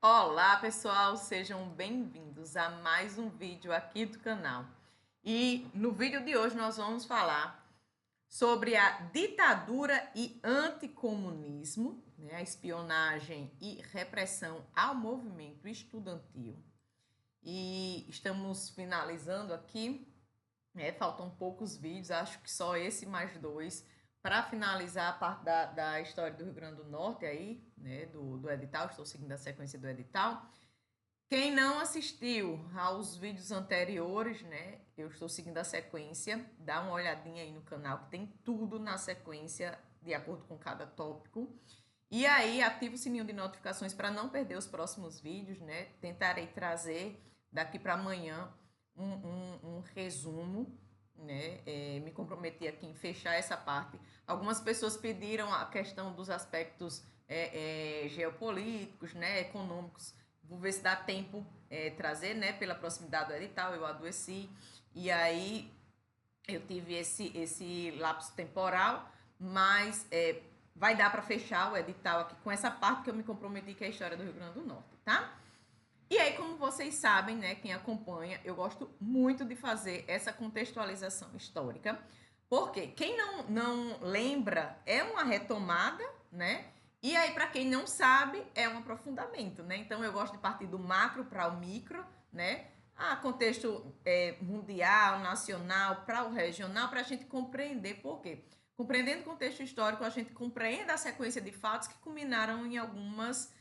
Olá, pessoal, sejam bem-vindos a mais um vídeo aqui do canal. E no vídeo de hoje nós vamos falar sobre a ditadura e anticomunismo, né, a espionagem e repressão ao movimento estudantil. E estamos finalizando aqui, faltam poucos vídeos, acho que só esse mais dois, para finalizar a parte da história do Rio Grande do Norte aí, né, do edital, estou seguindo a sequência do edital. Quem não assistiu aos vídeos anteriores, né? Eu estou seguindo a sequência. Dá uma olhadinha aí no canal que tem tudo na sequência de acordo com cada tópico. E aí, ativa o sininho de notificações para não perder os próximos vídeos, né? Tentarei trazer daqui para amanhã um resumo, né? Me comprometi aqui em fechar essa parte. Algumas pessoas pediram a questão dos aspectos geopolíticos, né? Econômicos. Vou ver se dá tempo trazer, né? Pela proximidade do edital, eu adoeci. E aí eu tive esse lapso temporal, mas vai dar para fechar o edital aqui com essa parte que eu me comprometi, que é a história do Rio Grande do Norte, tá? E aí, como vocês sabem, né, quem acompanha, eu gosto muito de fazer essa contextualização histórica, porque quem não lembra é uma retomada, né? E aí, para quem não sabe, é um aprofundamento, né? Então, eu gosto de partir do macro para o micro, né? Contexto mundial, nacional, para o regional, para a gente compreender por quê. Compreendendo o contexto histórico, a gente compreende a sequência de fatos que culminaram em algumas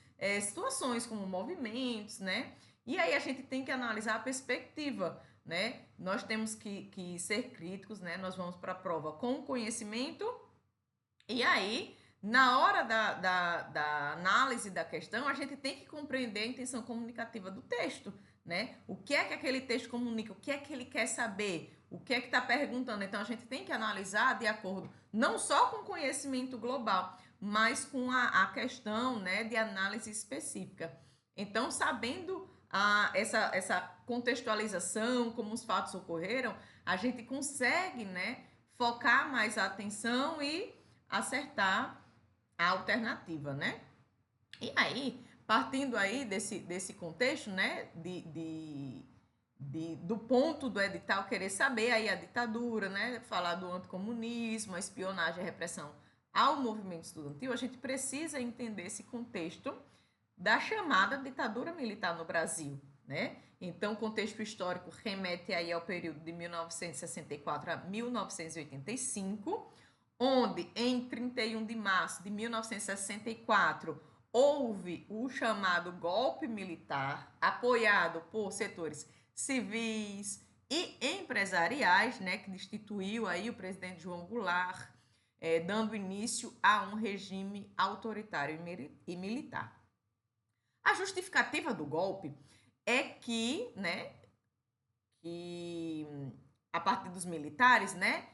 situações como movimentos, né? E aí a gente tem que analisar a perspectiva, né? Nós temos que ser críticos, né? Nós vamos para a prova com conhecimento e aí, na hora da análise da questão, a gente tem que compreender a intenção comunicativa do texto, né? O que é que aquele texto comunica, o que é que ele quer saber, o que é que está perguntando. Então, a gente tem que analisar de acordo não só com conhecimento global, mas com a questão, né, de análise específica. Então, sabendo essa contextualização, como os fatos ocorreram, a gente consegue, né, focar mais a atenção e acertar a alternativa, né? E aí, partindo aí desse contexto, né, do ponto do edital querer saber aí a ditadura, né, falar do anticomunismo, a espionagem e a repressão ao movimento estudantil, a gente precisa entender esse contexto da chamada ditadura militar no Brasil, né? Então, o contexto histórico remete aí ao período de 1964 a 1985, onde em 31 de março de 1964 houve o chamado golpe militar, apoiado por setores civis e empresariais, né, que destituiu aí o presidente João Goulart, dando início a um regime autoritário e militar. A justificativa do golpe é que, né, que a partir dos militares, né,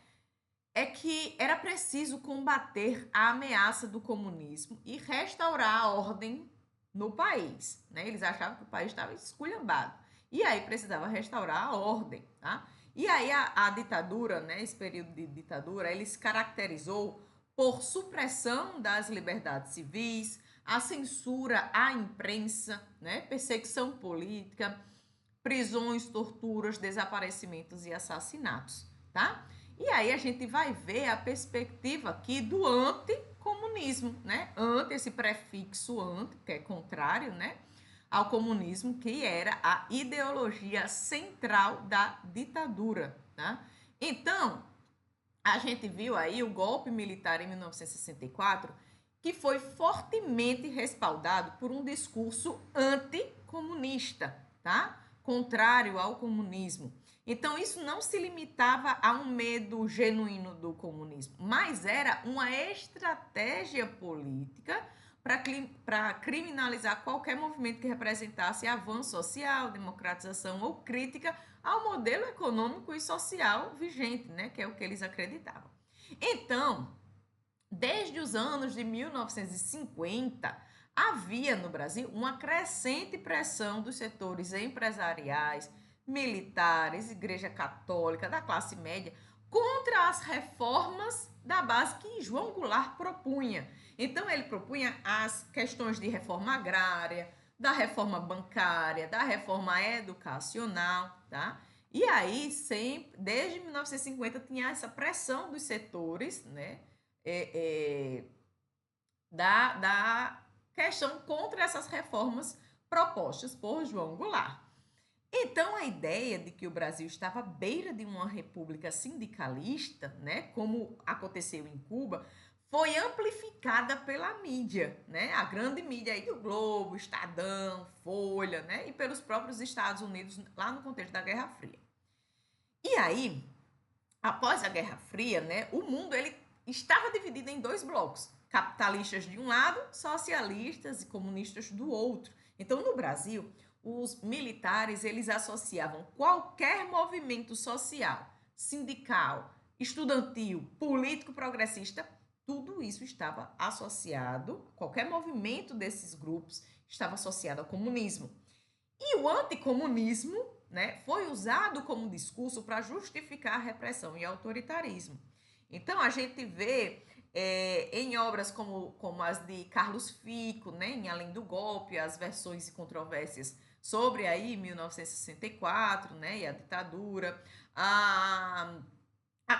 é que era preciso combater a ameaça do comunismo e restaurar a ordem no país, né? Eles achavam que o país estava esculhambado. E aí precisava restaurar a ordem, tá? E aí a ditadura, né, esse período de ditadura, ele se caracterizou por supressão das liberdades civis, a censura à imprensa, né, perseguição política, prisões, torturas, desaparecimentos e assassinatos, tá? E aí a gente vai ver a perspectiva aqui do anticomunismo, né? Anti, esse prefixo anti, que é contrário, né? Ao comunismo, que era a ideologia central da ditadura, tá? Então, a gente viu aí o golpe militar em 1964, que foi fortemente respaldado por um discurso anticomunista, tá? Contrário ao comunismo. Então, isso não se limitava a um medo genuíno do comunismo, mas era uma estratégia política para criminalizar qualquer movimento que representasse avanço social, democratização ou crítica ao modelo econômico e social vigente, né, que é o que eles acreditavam. Então, desde os anos de 1950, havia no Brasil uma crescente pressão dos setores empresariais, militares, Igreja Católica, da classe média, contra as reformas da base que João Goulart propunha. Então, ele propunha as questões de reforma agrária, da reforma bancária, da reforma educacional, tá? E aí, sempre, desde 1950, tinha essa pressão dos setores, né? Da questão contra essas reformas propostas por João Goulart. Então, a ideia de que o Brasil estava à beira de uma república sindicalista, né, como aconteceu em Cuba, foi amplificada pela mídia, né, a grande mídia aí do Globo, Estadão, Folha, né, e pelos próprios Estados Unidos, lá no contexto da Guerra Fria. E aí, após a Guerra Fria, né, o mundo ele estava dividido em dois blocos, capitalistas de um lado, socialistas e comunistas do outro. Então, no Brasil, os militares eles associavam qualquer movimento social, sindical, estudantil, político progressista, tudo isso estava associado, qualquer movimento desses grupos estava associado ao comunismo. E o anticomunismo, né, foi usado como discurso para justificar a repressão e autoritarismo. Então, a gente vê em obras como as de Carlos Fico, né, em Além do Golpe, as versões e controvérsias sobre aí 1964, né, e a ditadura, a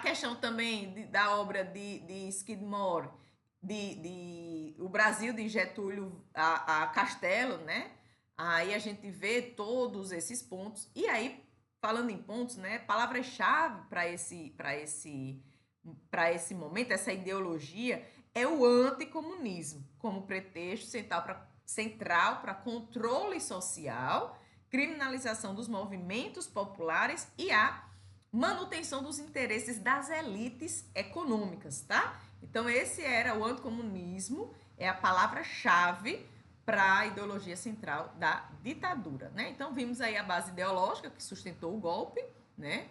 questão também da obra de Skidmore, O Brasil de Getúlio a Castelo, né? Aí a gente vê todos esses pontos. E aí, falando em pontos, né, palavra-chave para esse momento, essa ideologia, é o anticomunismo, como pretexto central para controle social, criminalização dos movimentos populares e a manutenção dos interesses das elites econômicas, tá? Então, esse era o anticomunismo, é a palavra-chave para a ideologia central da ditadura, né? Então, vimos aí a base ideológica que sustentou o golpe, né?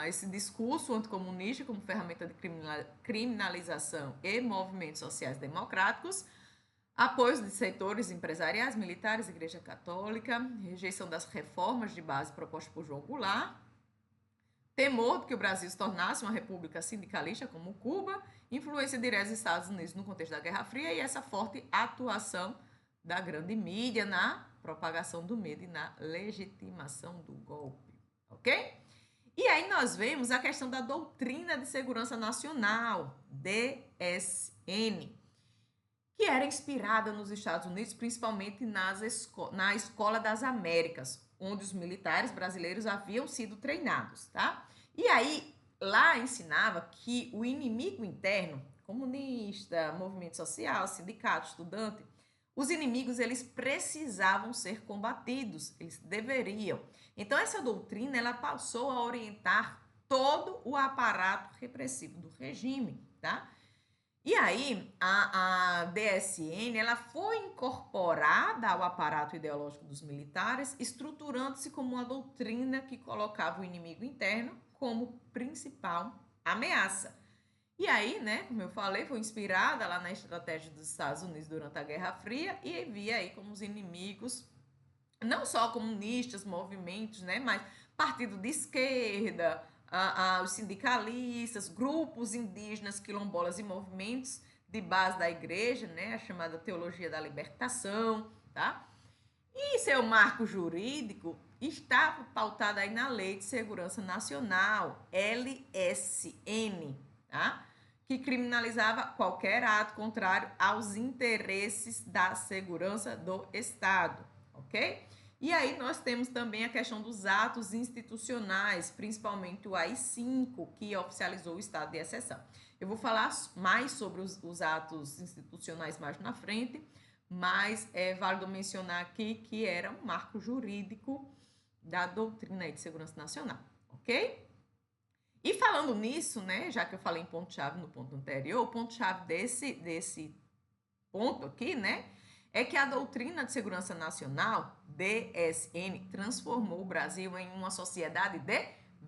Esse discurso anticomunista como ferramenta de criminalização e movimentos sociais democráticos, apoio de setores empresariais, militares, Igreja Católica, rejeição das reformas de base propostas por João Goulart, temor de que o Brasil se tornasse uma república sindicalista como Cuba, influência direta dos Estados Unidos no contexto da Guerra Fria e essa forte atuação da grande mídia na propagação do medo e na legitimação do golpe, ok? E aí nós vemos a questão da Doutrina de Segurança Nacional, DSN, que era inspirada nos Estados Unidos, principalmente na Escola das Américas, onde os militares brasileiros haviam sido treinados, tá? E aí, lá ensinava que o inimigo interno, comunista, movimento social, sindicato, estudante, os inimigos, eles precisavam ser combatidos, eles deveriam. Então, essa doutrina, ela passou a orientar todo o aparato repressivo do regime, tá? E aí, a DSN, ela foi incorporada ao aparato ideológico dos militares, estruturando-se como uma doutrina que colocava o inimigo interno como principal ameaça. E aí, né, como eu falei, foi inspirada lá na estratégia dos Estados Unidos durante a Guerra Fria e via aí como os inimigos, não só comunistas, movimentos, né, mas partido de esquerda, os sindicalistas, grupos indígenas, quilombolas e movimentos de base da igreja, né, a chamada Teologia da Libertação, tá? E seu marco jurídico está pautado aí na Lei de Segurança Nacional, LSN, tá? Que criminalizava qualquer ato contrário aos interesses da segurança do Estado, ok? E aí nós temos também a questão dos atos institucionais, principalmente o AI-5, que oficializou o estado de exceção. Eu vou falar mais sobre os atos institucionais mais na frente, mas é válido mencionar aqui que era um marco jurídico da doutrina de segurança nacional, ok? E falando nisso, né, já que eu falei em ponto-chave no ponto anterior, o ponto-chave desse ponto aqui, né, é que a Doutrina de Segurança Nacional, DSN, transformou o Brasil em uma sociedade de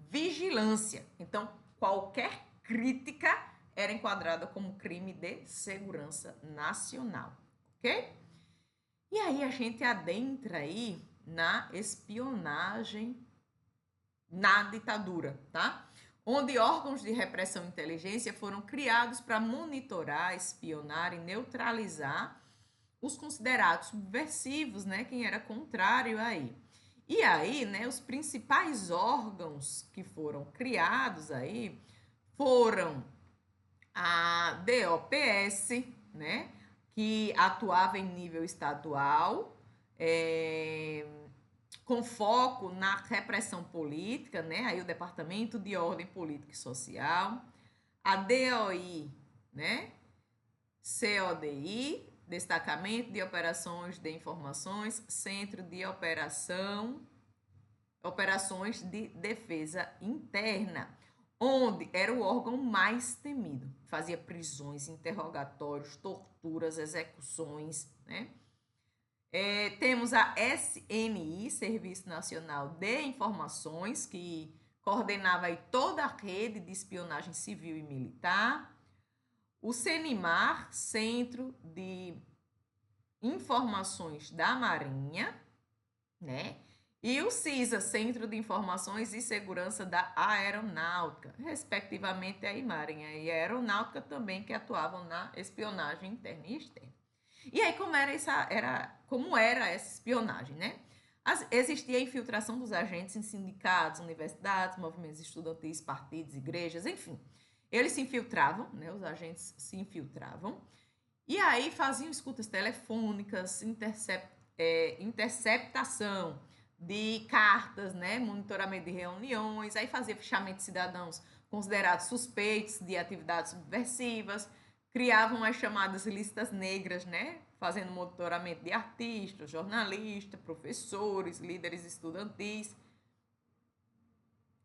vigilância. Então, qualquer crítica era enquadrada como crime de segurança nacional, ok? E aí a gente adentra aí na espionagem na ditadura, tá? Onde órgãos de repressão e inteligência foram criados para monitorar, espionar e neutralizar os considerados subversivos, né, quem era contrário aí. E aí, né, os principais órgãos que foram criados aí foram a DOPS, né, que atuava em nível estadual, com foco na repressão política, né, aí o Departamento de Ordem Política e Social, a DOI, né, CODI, Destacamento de Operações de Informações, Centro de Operações de Defesa Interna, onde era o órgão mais temido. Fazia prisões, interrogatórios, torturas, execuções, né? Temos a SNI, Serviço Nacional de Informações, que coordenava aí toda a rede de espionagem civil e militar. O CENIMAR, Centro de Informações da Marinha, né? E o CISA, Centro de Informações e Segurança da Aeronáutica, respectivamente a Marinha e a Aeronáutica também, que atuavam na espionagem interna e externa. E aí, como era essa espionagem, né? Existia a infiltração dos agentes em sindicatos, universidades, movimentos estudantis, partidos, igrejas, enfim. Eles se infiltravam, né? Os agentes se infiltravam. E aí faziam escutas telefônicas, interceptação de cartas, né? Monitoramento de reuniões, aí fazia fichamento de cidadãos considerados suspeitos de atividades subversivas, criavam as chamadas listas negras, né? Fazendo monitoramento de artistas, jornalistas, professores, líderes estudantis.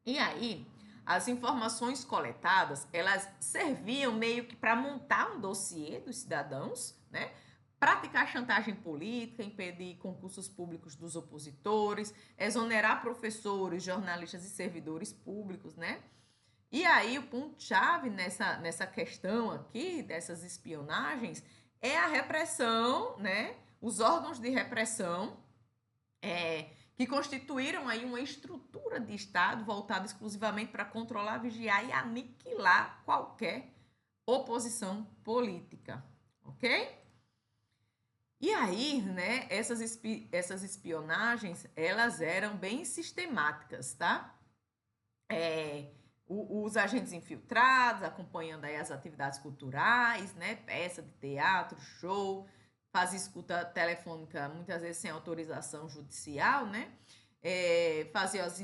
E aí, as informações coletadas, elas serviam meio que para montar um dossiê dos cidadãos, né? Praticar chantagem política, impedir concursos públicos dos opositores, exonerar professores, jornalistas e servidores públicos, né? E aí o ponto-chave nessa questão aqui, dessas espionagens, é a repressão, né? Os órgãos de repressão que constituíram aí uma estrutura de Estado voltada exclusivamente para controlar, vigiar e aniquilar qualquer oposição política, ok? E aí, né, essas espionagens, elas eram bem sistemáticas, tá? Os agentes infiltrados, acompanhando aí as atividades culturais, né, peça de teatro, show, fazia escuta telefônica, muitas vezes sem autorização judicial, né? Fazia as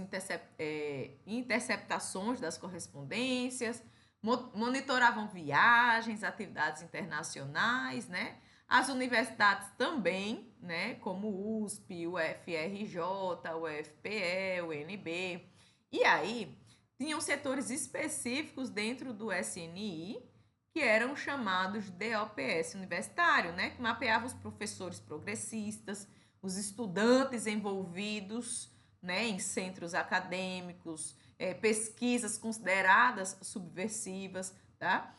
interceptações das correspondências, monitoravam viagens, atividades internacionais, né? As universidades também, né? Como o USP, o UFRJ, o UFPE, o UNB. E aí, tinham setores específicos dentro do SNI, que eram chamados DOPS universitário, né? Que mapeava os professores progressistas, os estudantes envolvidos, né, em centros acadêmicos, pesquisas consideradas subversivas, tá?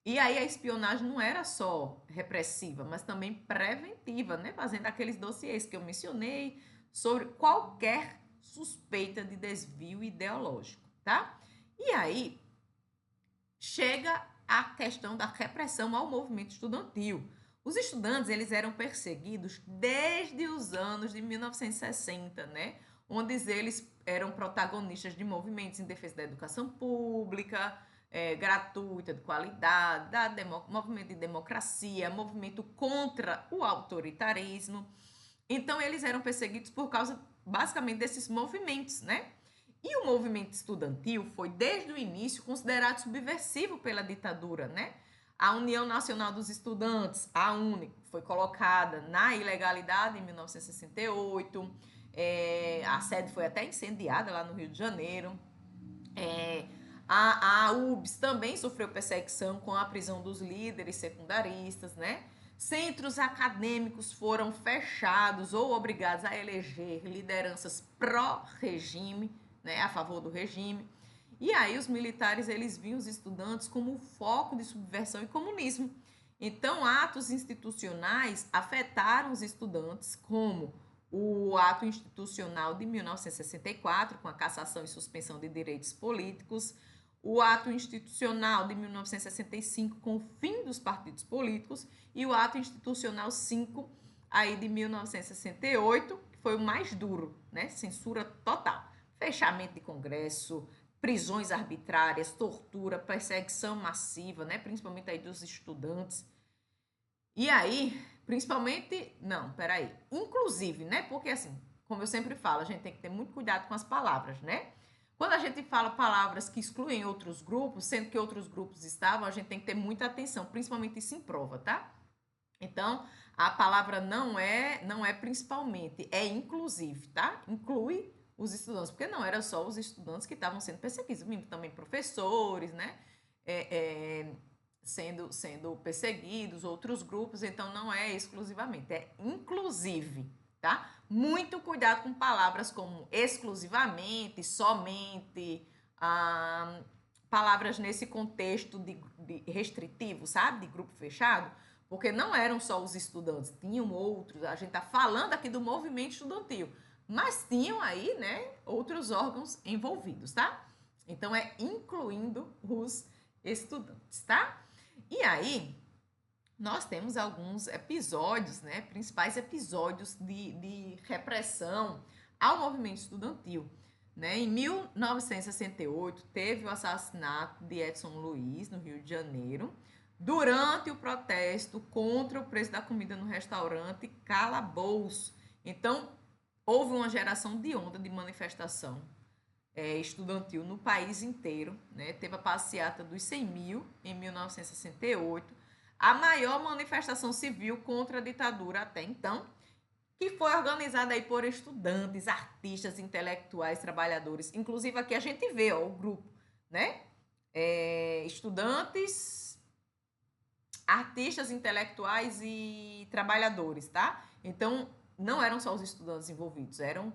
E aí a espionagem não era só repressiva, mas também preventiva, né? Fazendo aqueles dossiês que eu mencionei sobre qualquer suspeita de desvio ideológico, tá? E aí chega a questão da repressão ao movimento estudantil. Os estudantes, eles eram perseguidos desde os anos de 1960, né? Onde eles eram protagonistas de movimentos em defesa da educação pública, gratuita, de qualidade, movimento de democracia, movimento contra o autoritarismo. Então, eles eram perseguidos por causa, basicamente, desses movimentos, né? E o movimento estudantil foi, desde o início, considerado subversivo pela ditadura, né? A União Nacional dos Estudantes, a UNE, foi colocada na ilegalidade em 1968. A sede foi até incendiada lá no Rio de Janeiro. A UBS também sofreu perseguição com a prisão dos líderes secundaristas, né? Centros acadêmicos foram fechados ou obrigados a eleger lideranças pró-regime, né, a favor do regime. E aí os militares, eles viam os estudantes como foco de subversão e comunismo. Então, atos institucionais afetaram os estudantes, como o ato institucional de 1964, com a cassação e suspensão de direitos políticos, o ato institucional de 1965, com o fim dos partidos políticos, e o ato institucional 5, aí de 1968, que foi o mais duro, né? Censura total. Fechamento de congresso, prisões arbitrárias, tortura, perseguição massiva, né? Principalmente aí dos estudantes. E aí, principalmente, não, peraí, inclusive, né? Porque assim, como eu sempre falo, a gente tem que ter muito cuidado com as palavras, né? Quando a gente fala palavras que excluem outros grupos, sendo que outros grupos estavam, a gente tem que ter muita atenção, principalmente isso em prova, tá? Então, a palavra não é principalmente, é inclusive, tá? Inclui os estudantes, porque não era só os estudantes que estavam sendo perseguidos, também professores, né? Sendo perseguidos, outros grupos, então não é exclusivamente, é inclusive, tá? Muito cuidado com palavras como exclusivamente, somente, palavras nesse contexto de restritivo, sabe? De grupo fechado, porque não eram só os estudantes, tinham outros, a gente está falando aqui do movimento estudantil, mas tinham aí, né, outros órgãos envolvidos, tá? Então, é incluindo os estudantes, tá? E aí, nós temos alguns episódios, né, principais episódios de repressão ao movimento estudantil. Né? Em 1968, teve o assassinato de Edson Luiz, no Rio de Janeiro, durante o protesto contra o preço da comida no restaurante Calabouço. Então, houve uma geração de onda de manifestação estudantil no país inteiro. Né? Teve a passeata dos 100 mil, em 1968, a maior manifestação civil contra a ditadura até então, que foi organizada aí por estudantes, artistas, intelectuais, trabalhadores. Inclusive aqui a gente vê ó, o grupo, né? Estudantes, artistas, intelectuais e trabalhadores, tá? Então, não eram só os estudantes envolvidos, eram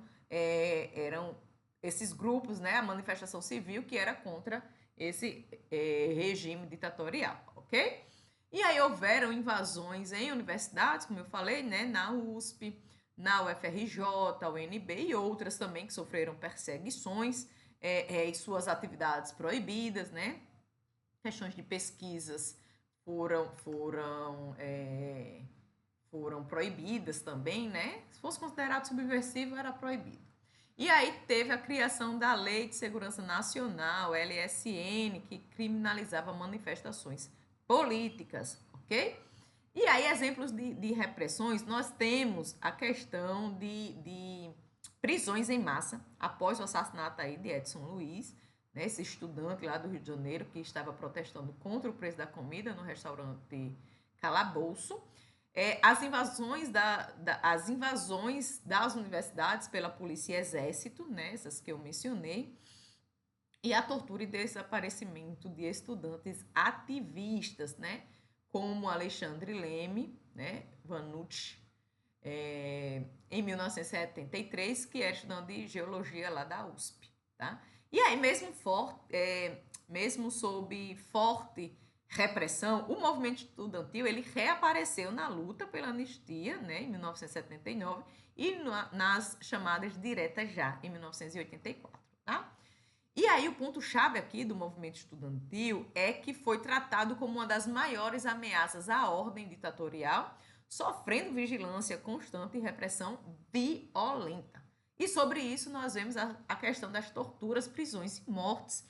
esses grupos, né? A manifestação civil que era contra esse regime ditatorial, ok? E aí houveram invasões em universidades, como eu falei, né? Na USP, na UFRJ, UNB e outras também que sofreram perseguições e suas atividades proibidas, né? Questões de pesquisas foram proibidas também, né? Se fosse considerado subversivo, era proibido. E aí teve a criação da Lei de Segurança Nacional, LSN, que criminalizava manifestações políticas, ok? E aí, exemplos de repressões, nós temos a questão de prisões em massa após o assassinato aí de Edson Luiz, né, esse estudante lá do Rio de Janeiro que estava protestando contra o preço da comida no restaurante Calabouço. As invasões das universidades pela polícia e exército, né, essas que eu mencionei, e a tortura e desaparecimento de estudantes ativistas, né, como Alexandre Leme, né, Vanucci, em 1973, que era estudante de geologia lá da USP, tá? E aí, mesmo sob forte repressão, o movimento estudantil ele reapareceu na luta pela anistia, né, em 1979, e nas chamadas diretas já, em 1984, tá? E aí o ponto-chave aqui do movimento estudantil é que foi tratado como uma das maiores ameaças à ordem ditatorial, sofrendo vigilância constante e repressão violenta. E sobre isso nós vemos a questão das torturas, prisões e mortes,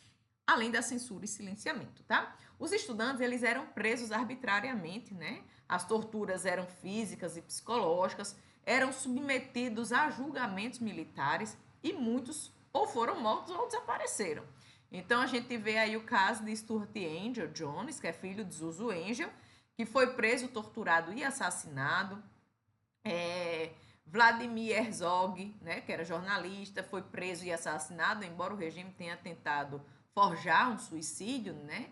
além da censura e silenciamento, tá? Os estudantes, eles eram presos arbitrariamente, né? As torturas eram físicas e psicológicas, eram submetidos a julgamentos militares e muitos ou foram mortos ou desapareceram. Então a gente vê aí o caso de Stuart Angel Jones, que é filho de Zuzu Angel, que foi preso, torturado e assassinado. Vladimir Herzog, né, que era jornalista, foi preso e assassinado, embora o regime tenha tentado forjar um suicídio, né?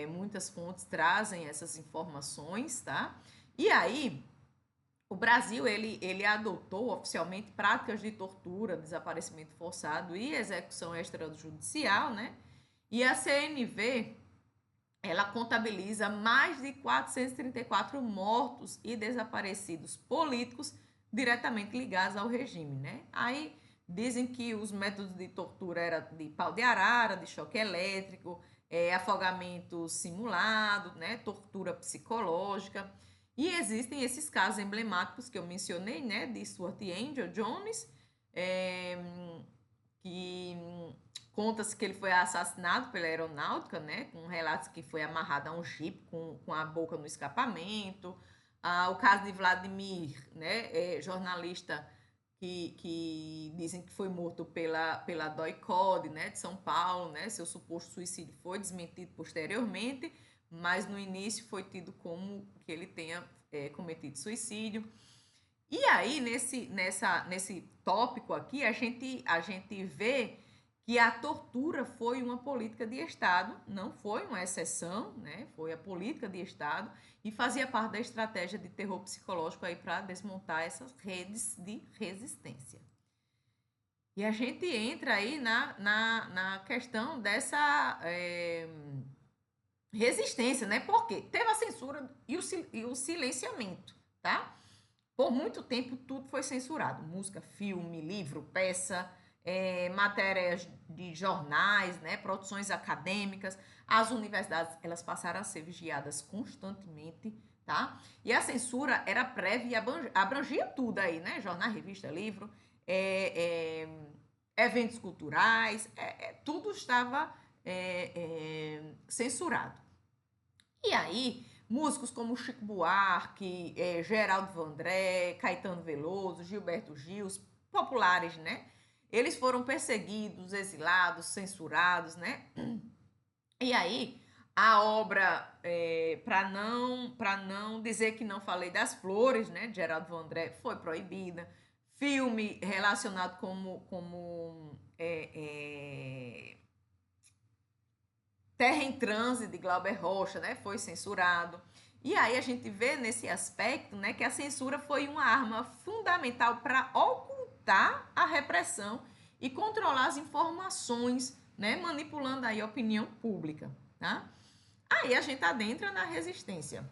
Muitas fontes trazem essas informações, tá? E aí, o Brasil, ele adotou oficialmente práticas de tortura, desaparecimento forçado e execução extrajudicial, né? E a CNV, ela contabiliza mais de 434 mortos e desaparecidos políticos diretamente ligados ao regime, né? Aí dizem que os métodos de tortura eram de pau de arara, de choque elétrico, afogamento simulado, né? Tortura psicológica. E existem esses casos emblemáticos que eu mencionei, né, de Stuart Angel Jones, que conta-se que ele foi assassinado pela aeronáutica, né, com relatos que foi amarrado a um jipe com a boca no escapamento. O caso de Vladimir, né, jornalista que dizem que foi morto pela DOI-CODE, né, de São Paulo, né, seu suposto suicídio foi desmentido posteriormente, mas no início foi tido como que ele tenha cometido suicídio. E aí, nesse tópico aqui, a gente vê que a tortura foi uma política de Estado, não foi uma exceção, né? Foi a política de Estado e fazia parte da estratégia de terror psicológico aí para desmontar essas redes de resistência. E a gente entra aí na questão dessa resistência, né? Porque teve a censura e o silenciamento, tá? Por muito tempo, tudo foi censurado. Música, filme, livro, peça, matérias de jornais, né, produções acadêmicas. As universidades, elas passaram a ser vigiadas constantemente, tá? E a censura era prévia e abrangia tudo aí, né? Jornal, revista, livro, eventos culturais, tudo estava censurado. E aí, músicos como Chico Buarque, Geraldo Vandré, Caetano Veloso, Gilberto Gil, populares, né? Eles foram perseguidos, exilados, censurados, né? E aí, a obra, para não dizer que não falei das flores, né? De Geraldo Vandré, foi proibida. Filme relacionado como Terra em Transe, de Glauber Rocha, né, foi censurado. E aí a gente vê nesse aspecto, né, que a censura foi uma arma fundamental para ocultar a repressão e controlar as informações, né, manipulando aí a opinião pública, tá? Aí a gente adentra na resistência.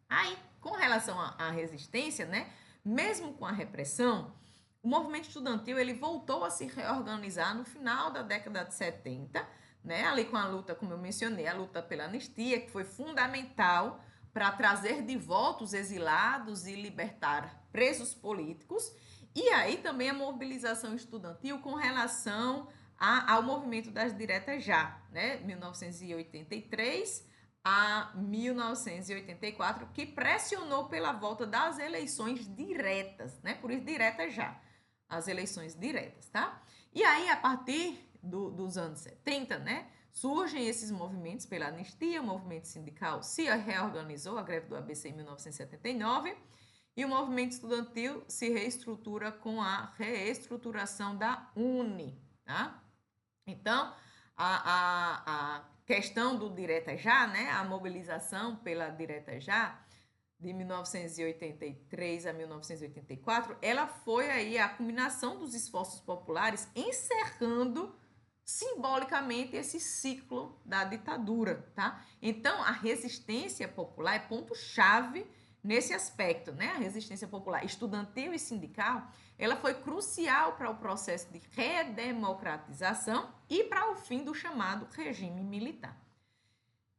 Aí, com relação à resistência, né, mesmo com a repressão, o movimento estudantil ele voltou a se reorganizar no final da década de 70, né, ali com a luta, como eu mencionei, a luta pela anistia, que foi fundamental para trazer de volta os exilados e libertar presos políticos, e aí também a mobilização estudantil com relação ao movimento das diretas já, né, 1983 a 1984, que pressionou pela volta das eleições diretas, né, por isso diretas já, as eleições diretas, tá? E aí, a partir dos anos 70, né, surgem esses movimentos pela anistia, o movimento sindical se reorganizou, a greve do ABC em 1979, e o movimento estudantil se reestrutura com a reestruturação da UNE, tá? Então, a questão do direta já, né, a mobilização pela direta já, de 1983 a 1984, ela foi aí a culminação dos esforços populares, encerrando simbolicamente esse ciclo da ditadura, tá? Então, a resistência popular é ponto-chave nesse aspecto, né? A resistência popular estudantil e sindical, ela foi crucial para o processo de redemocratização e para o fim do chamado regime militar.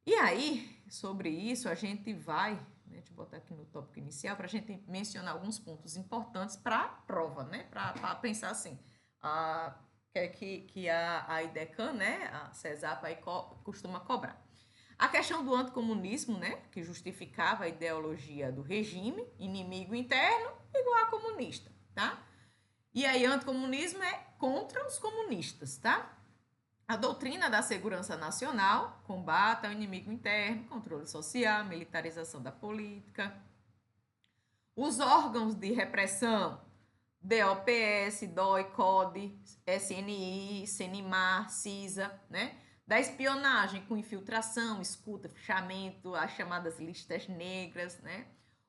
E aí, sobre isso, a gente vai, né, deixa eu botar aqui no tópico inicial, para a gente mencionar alguns pontos importantes para a prova, né? Para pensar assim, que a IDECAN, né, a CESAP, aí costuma cobrar. A questão do anticomunismo, né, que justificava a ideologia do regime, inimigo interno igual a comunista, tá? E aí, anticomunismo é contra os comunistas, tá? A doutrina da segurança nacional combate ao inimigo interno, controle social, militarização da política. Os órgãos de repressão, DOPS, DOI, CODE, SNI, CENIMAR, CISA, né? Da espionagem com infiltração, escuta, fichamento, as chamadas listas negras, né?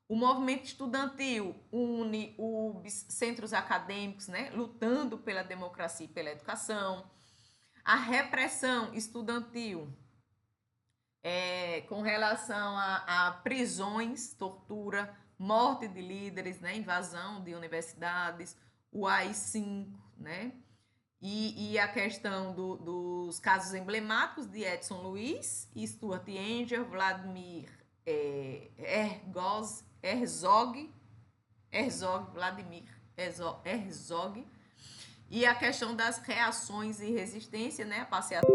O movimento estudantil, UNE, UBS, centros acadêmicos, né? Lutando pela democracia e pela educação. A repressão estudantil com relação a prisões, tortura, morte de líderes, né, invasão de universidades, o AI-5, né, e a questão dos casos emblemáticos de Edson Luiz, Stuart Angel, Vladimir Ergoz Herzog, Vladimir Herzog, e a questão das reações e resistência, né? A passeata,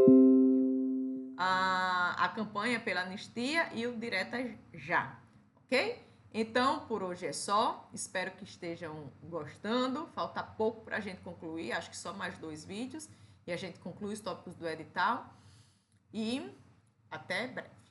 a campanha pela anistia e o Direta Já, ok? Então, por hoje é só. Espero que estejam gostando. Falta pouco para a gente concluir, acho que só mais 2 vídeos e a gente conclui os tópicos do edital. E até breve.